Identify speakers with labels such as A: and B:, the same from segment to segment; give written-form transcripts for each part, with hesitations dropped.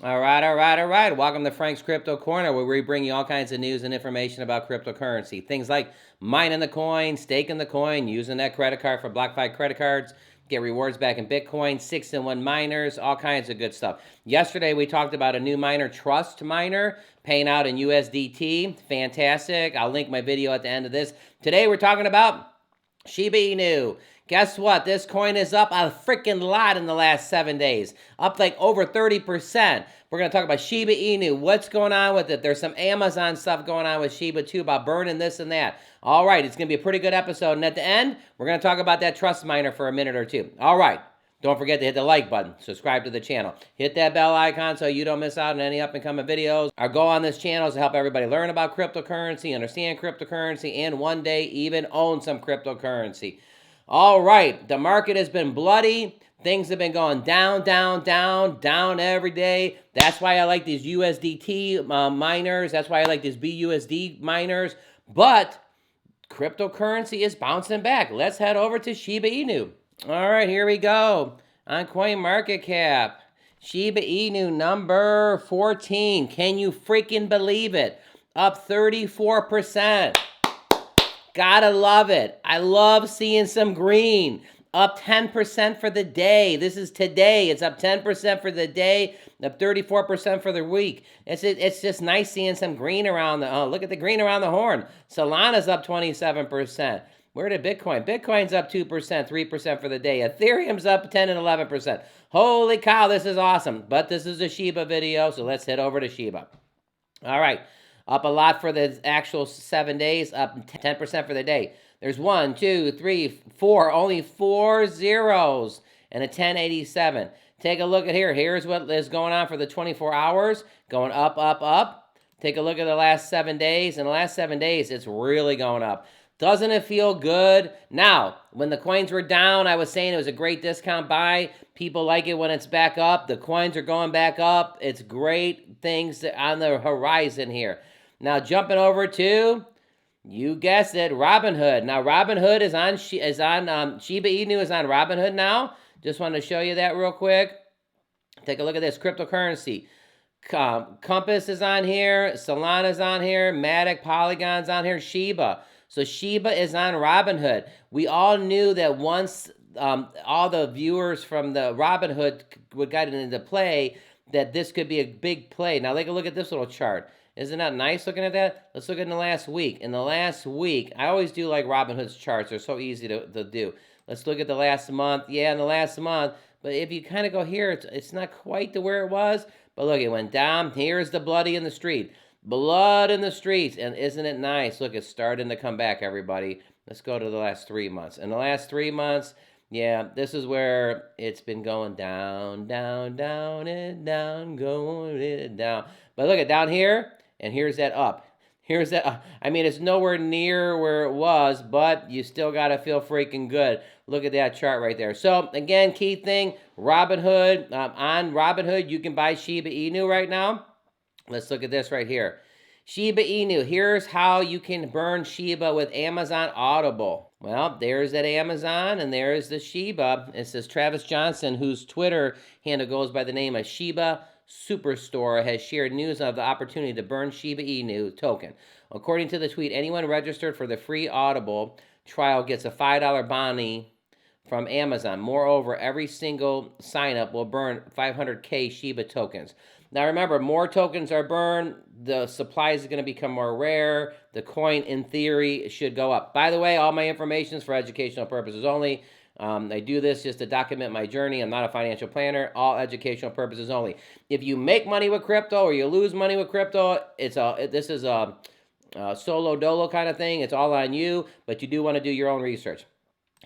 A: All right, all right, all right. Welcome to Frank's Crypto Corner, where we bring you all kinds of news and information about cryptocurrency. Things like mining the coin, staking the coin, using that credit card for BlockFi credit cards, get rewards back in Bitcoin, 6-in-1 miners, all kinds of good stuff. Yesterday, we talked about a new miner, Trust Miner, paying out in USDT. Fantastic. I'll link my video at the end of this. Today, we're talking about Shiba Inu. Guess what? This coin is up a freaking lot in the last 7 days. Up like over 30%. We're going to talk about Shiba Inu. What's going on with it? There's some Amazon stuff going on with Shiba too about burning this and that. All right, it's going to be a pretty good episode. And at the end, we're going to talk about that Trust Miner for a minute or two. All right. Don't forget to hit the like button, subscribe to the channel, hit that bell icon so you don't miss out on any up-and-coming videos. Our goal on this channel is to help everybody learn about cryptocurrency, understand cryptocurrency, and one day even own some cryptocurrency. All right, the market has been bloody. Things have been going down, down, down, down every day. That's why I like these USDT miners. That's why I like these BUSD miners. But cryptocurrency is bouncing back. Let's head over to Shiba Inu. All right, here we go. On CoinMarketCap, Shiba Inu number 14. Can you freaking believe it? Up 34%. Gotta love it. I love seeing some green. Up 10% for the day. This is today. It's up 10% for the day, up 34% for the week. It's just nice seeing some green around the, oh, look at the green around the horn. Solana's up 27%. Where did Bitcoin? Bitcoin's up 2%, 3% for the day. Ethereum's up 10 and 11%. Holy cow, this is awesome. But this is a Shiba video, so let's head over to Shiba. All right, up a lot for the actual 7 days, up 10% for the day. There's 1, 2, 3, 4, only 4 zeros and a 1087. Take a look at here. Here's what is going on for the 24 hours, going up, up, up. Take a look at the last 7 days. In the last 7 days, it's really going up. Doesn't it feel good? Now, when the coins were down, I was saying it was a great discount buy. People like it when it's back up. The coins are going back up. It's great things on the horizon here. Now, jumping over to, you guessed it, Robinhood. Now, Robinhood is on Shiba Inu is on Robinhood now. Just wanted to show you that real quick. Take a look at this, cryptocurrency. Compass is on here. Solana's on here. Matic, Polygon's on here. Shiba. So Shiba is on Robinhood. We all knew that once all the viewers from the Robinhood would get into play, that this could be a big play. Now, take a look at this little chart. Isn't that nice looking at that? Let's look at in the last week. In the last week, I always do like Robinhood's charts. They're so easy to do. Let's look at the last month. Yeah, in the last month. But if you kind of go here, it's not quite to where it was. But look, it went down. Here's the bloody in the street. Blood in the streets. And isn't it nice? Look, it's starting to come back, everybody. Let's go to the last 3 months. In the last 3 months, yeah, this is where it's been going down, down, down, and down, going down. But look at down here, and here's that up. Here's that. I mean, it's nowhere near where it was, but you still got to feel freaking good. Look at that chart right there. So, again, key thing, Robinhood. On Robinhood, you can buy Shiba Inu right now. Let's look at this right here. Shiba Inu. Here's how you can burn Shiba with Amazon Audible. Well, there's that Amazon, and there's the Shiba. It says Travis Johnson, whose Twitter handle goes by the name of Shiba Superstore, has shared news of the opportunity to burn Shiba Inu token. According to the tweet, anyone registered for the free Audible trial gets a $5 bounty from Amazon. Moreover, every single sign-up will burn 500K Shiba tokens. Now remember, more tokens are burned, the supply is going to become more rare. The coin, in theory, should go up. By the way, all my information is for educational purposes only. I do this just to document my journey. I'm not a financial planner. All educational purposes only. If you make money with crypto or you lose money with crypto, this is a solo dolo kind of thing. It's all on you, but you do want to do your own research.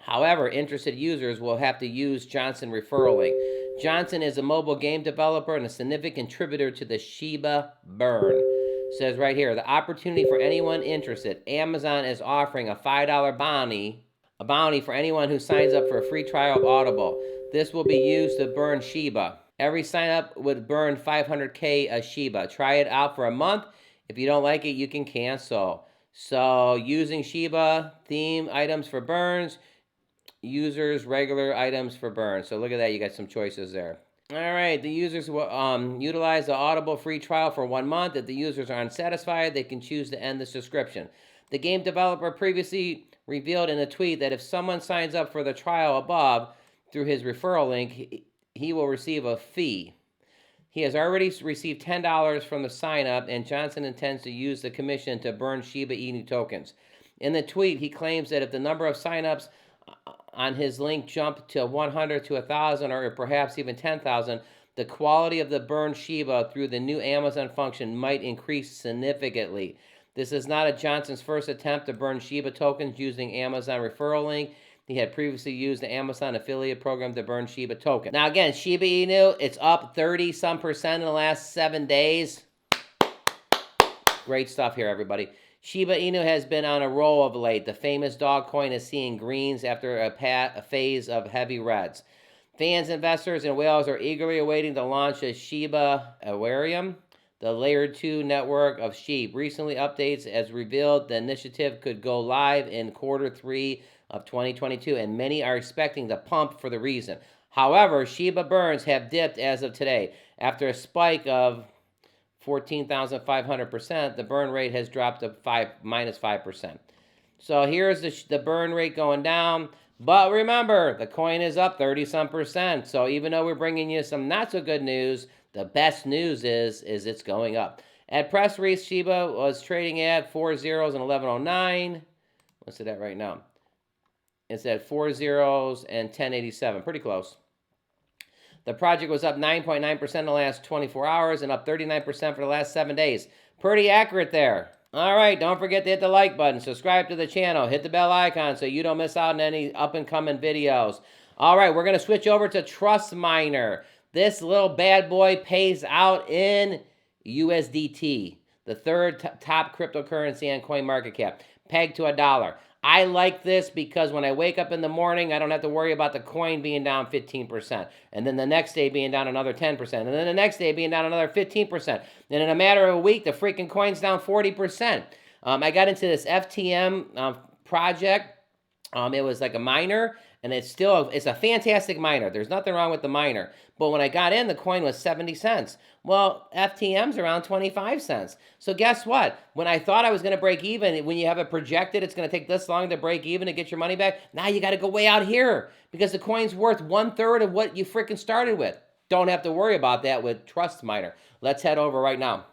A: However, interested users will have to use Johnson referral link. Johnson is a mobile game developer and a significant contributor to the Shiba burn. It says right here, the opportunity for anyone interested. Amazon is offering a $5 bounty for anyone who signs up for a free trial of Audible. This will be used to burn Shiba. Every sign up would burn 500K Shiba. Try it out for a month. If you don't like it, you can cancel. So using Shiba theme items for burns, users regular items for burn. So look at that, you got some choices there. All right, the users will utilize the Audible free trial for 1 month. If the users are unsatisfied, they can choose to end the subscription. The game developer previously revealed in a tweet that if someone signs up for the trial above through his referral link, he will receive a fee. He has already received $10 from the sign up, and Johnson intends to use the commission to burn Shiba Inu tokens. In the tweet, he claims that if the number of signups on his link jump to 100 to 1,000 or perhaps even 10,000, the quality of the burned Shiba through the new Amazon function might increase significantly. This is not a Johnson's first attempt to burn Shiba tokens using Amazon referral link. He had previously used the Amazon affiliate program to burn Shiba token. Now again, Shiba Inu, it's up 30% in the last 7 days. Great stuff here, everybody. Shiba Inu has been on a roll of late. The famous Dogecoin is seeing greens after a phase of heavy reds. Fans, investors, and whales are eagerly awaiting the launch of Shiba Inu, the Layer 2 network of SHIB. Recently, updates as revealed the initiative could go live in Q3 of 2022, and many are expecting the pump for the reason. However, Shiba burns have dipped as of today. After a spike of 14,500%, the burn rate has dropped to -5%. So here's the burn rate going down. But remember, the coin is up 30-some%. So even though we're bringing you some not so good news, the best news is it's going up. At press release, Shiba was trading at 4 zeros and 1109. What's it at right now? It's at 4 zeros and 1087. Pretty close. The project was up 9.9% in the last 24 hours and up 39% for the last 7 days. Pretty accurate there. All right, don't forget to hit the like button, subscribe to the channel, hit the bell icon so you don't miss out on any up-and-coming videos. All right, we're going to switch over to Trust Miner. This little bad boy pays out in USDT, the third top cryptocurrency on CoinMarketCap, pegged to $1. I like this because when I wake up in the morning, I don't have to worry about the coin being down 15%, and then the next day being down another 10%, and then the next day being down another 15%. And in a matter of a week, the freaking coin's down 40%. I got into this FTM project. It was like a miner, and it's a fantastic miner. There's nothing wrong with the miner. But when I got in, the coin was 70 cents. Well, FTM's around 25 cents. So guess what? When I thought I was going to break even, when you have it projected, it's going to take this long to break even to get your money back. Now you got to go way out here because the coin's worth 1/3 of what you freaking started with. Don't have to worry about that with Trust Miner. Let's head over right now.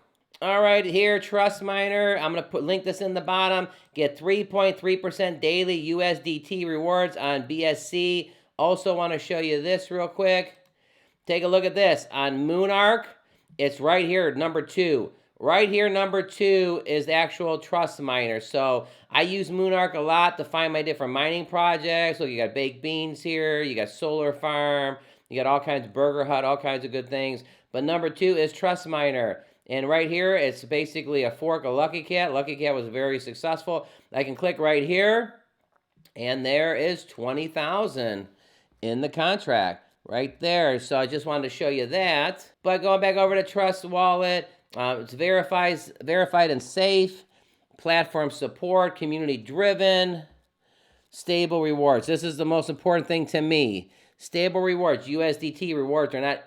A: All right, here, Trust Miner. I'm going to link this in the bottom. Get 3.3% daily USDT rewards on BSC. Also want to show you this real quick. Take a look at this. On Moonark, it's right here, number 2. Right here, number 2 is the actual Trust Miner. So I use Moonark a lot to find my different mining projects. Look, you got baked beans here. You got solar farm. You got all kinds of Burger Hut, all kinds of good things. But number 2 is Trust Miner. And right here, it's basically a fork of Lucky Cat. Lucky Cat was very successful. I can click right here, and there is 20,000 in the contract right there. So I just wanted to show you that. But going back over to Trust Wallet, it's verified and safe, platform support, community driven, stable rewards. This is the most important thing to me. Stable rewards, USDT rewards are not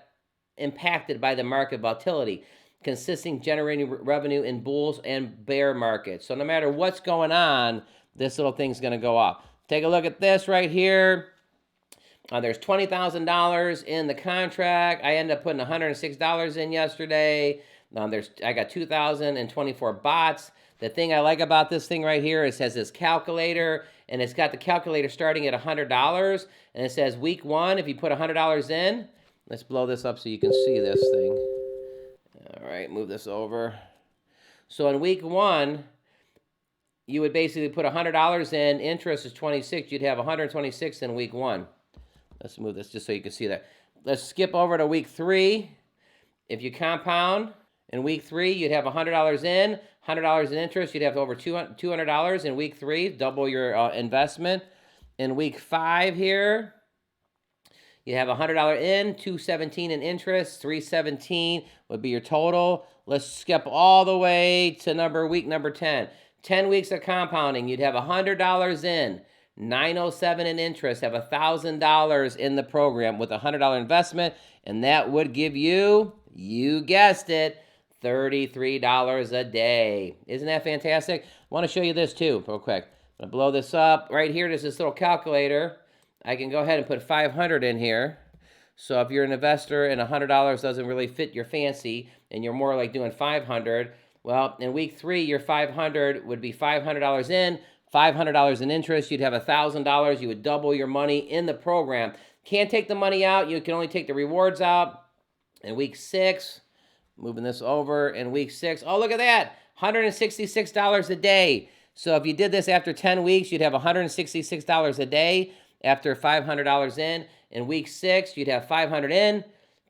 A: impacted by the market volatility, consisting generating revenue in bulls and bear markets. So no matter what's going on, this little thing's going to go up. Take a look at this right here. There's $20,000 in the contract. I ended up putting $106 in yesterday. I got 2,024 bots. The thing I like about this thing right here is it has this calculator, and it's got the calculator starting at $100, and it says week 1, if you put $100 in, let's blow this up so you can see this thing. All right, move this over. So in week 1, you would basically put $100 in, interest is 26, you'd have 126 in week 1. Let's move this just so you can see that. Let's skip over to week 3. If you compound, in week 3, you'd have $100 in, $100 in interest, you'd have over $200 in week 3, double your investment. In week 5 here, you have $100 in, $217 in interest, $317 would be your total. Let's skip all the way to week number 10. 10 weeks of compounding, you'd have $100 in, $907 in interest, have $1,000 in the program with a $100 investment, And that would give you guessed it, $33 a day. Isn't that fantastic? I want to show you this too, real quick. I'm going to blow this up. Right here, there's this little calculator. I can go ahead and put 500 in here. So if you're an investor and $100 doesn't really fit your fancy and you're more like doing 500, well, in week 3, your 500 would be $500 in, $500 in interest. You'd have $1,000. You would double your money in the program. Can't take the money out. You can only take the rewards out. In week 6, moving this over, in week 6, oh, look at that, $166 a day. So if you did this after 10 weeks, you'd have $166 a day after $500 in. In week 6, you'd have 500 in,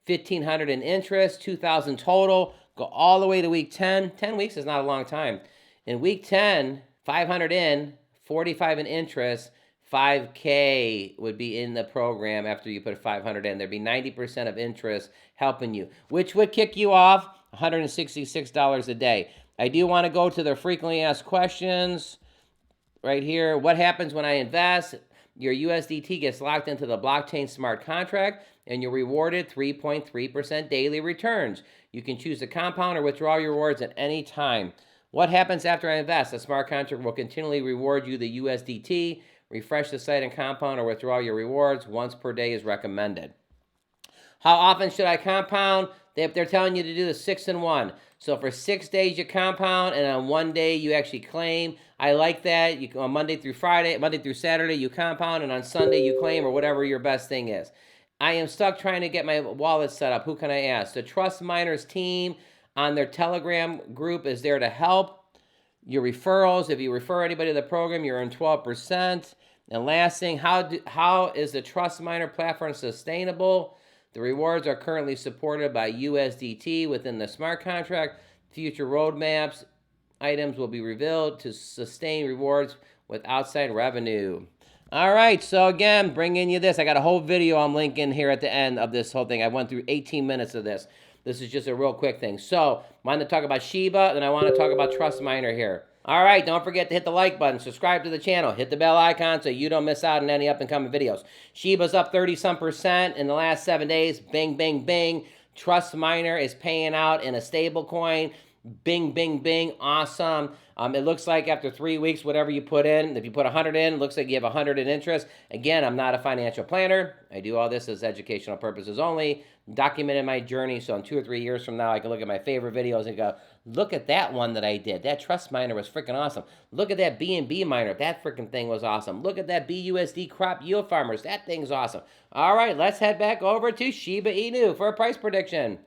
A: 1,500 in interest, 2,000 total. Go all the way to week 10. 10 weeks is not a long time. In week 10, 500 in, 45 in interest, 5K would be in the program after you put 500 in. There'd be 90% of interest helping you, which would kick you off $166 a day. I do want to go to the frequently asked questions right here. What happens when I invest? Your USDT gets locked into the blockchain smart contract, and you're rewarded 3.3% daily returns. You can choose to compound or withdraw your rewards at any time. What happens after I invest? The smart contract will continually reward you the USDT. Refresh the site and compound or withdraw your rewards. Once per day is recommended. How often should I compound? They're telling you to do the 6 in 1. So for 6 days you compound, and on 1 day you actually claim. I like that. You on Monday through Saturday you compound, and on Sunday you claim, or whatever your best thing is. I am stuck trying to get my wallet set up. Who can I ask? The Trust Miners team on their Telegram group is there to help. Your referrals, if you refer anybody to the program, you earn 12%. And last thing, how is the Trust Miner platform sustainable? The rewards are currently supported by USDT within the smart contract. Future roadmaps items will be revealed to sustain rewards with outside revenue. All right, so again, bringing you this. I got a whole video I'm linking here at the end of this whole thing. I went through 18 minutes of this. This is just a real quick thing. So, I want to talk about Shiba, then I want to talk about Trust Miner here. All right, don't forget to hit the like button, subscribe to the channel, hit the bell icon so you don't miss out on any up-and-coming videos. Shiba's up 30-some% in the last 7 days. Bing, bing, bing. Trust Miner is paying out in a stable coin. Bing, bing, bing. Awesome. It looks like after 3 weeks, whatever you put in, if you put 100 in, it looks like you have 100 in interest. Again, I'm not a financial planner. I do all this as educational purposes only, documenting my journey. So in 2 or 3 years from now, I can look at my favorite videos and go, look at that one that I did. That Trust Miner was freaking awesome. Look at that BNB miner. That freaking thing was awesome. Look at that BUSD crop yield farmers. That thing's awesome. All right, let's head back over to Shiba Inu for a price prediction.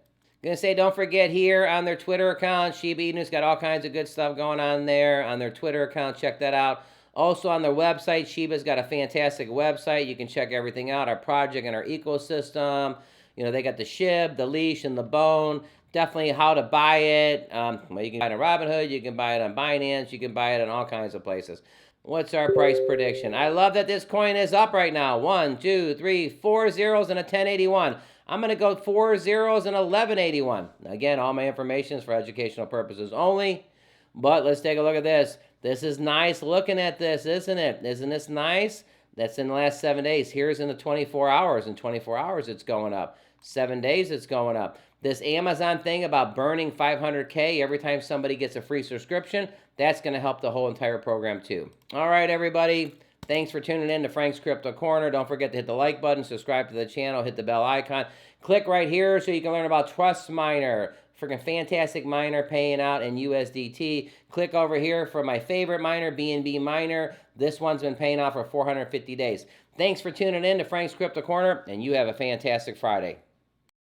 A: Gonna say, don't forget here on their Twitter account, Shiba Inu's got all kinds of good stuff going on there on their Twitter account. Check that out. Also on their website, Shiba's got a fantastic website. You can check everything out, our project and our ecosystem. You know, they got the SHIB, the leash, and the bone. Definitely how to buy it. Well, you can buy it on Robinhood, you can buy it on Binance, you can buy it on all kinds of places. What's our price prediction? I love that this coin is up right now. 1, 2, 3, 4 zeros and a 1081. I'm going to go 4 zeros and 1181. Again, all my information is for educational purposes only. But let's take a look at this. This is nice looking at this, isn't it? Isn't this nice? That's in the last 7 days. Here's in the 24 hours. In 24 hours, it's going up. 7 days, it's going up. This Amazon thing about burning 500K every time somebody gets a free subscription, that's going to help the whole entire program too. All right, everybody. Thanks for tuning in to Frank's Crypto Corner. Don't forget to hit the like button, subscribe to the channel, hit the bell icon. Click right here so you can learn about Trust Miner. Freaking fantastic miner paying out in USDT. Click over here for my favorite miner, BNB Miner. This one's been paying out for 450 days. Thanks for tuning in to Frank's Crypto Corner, and you have a fantastic Friday.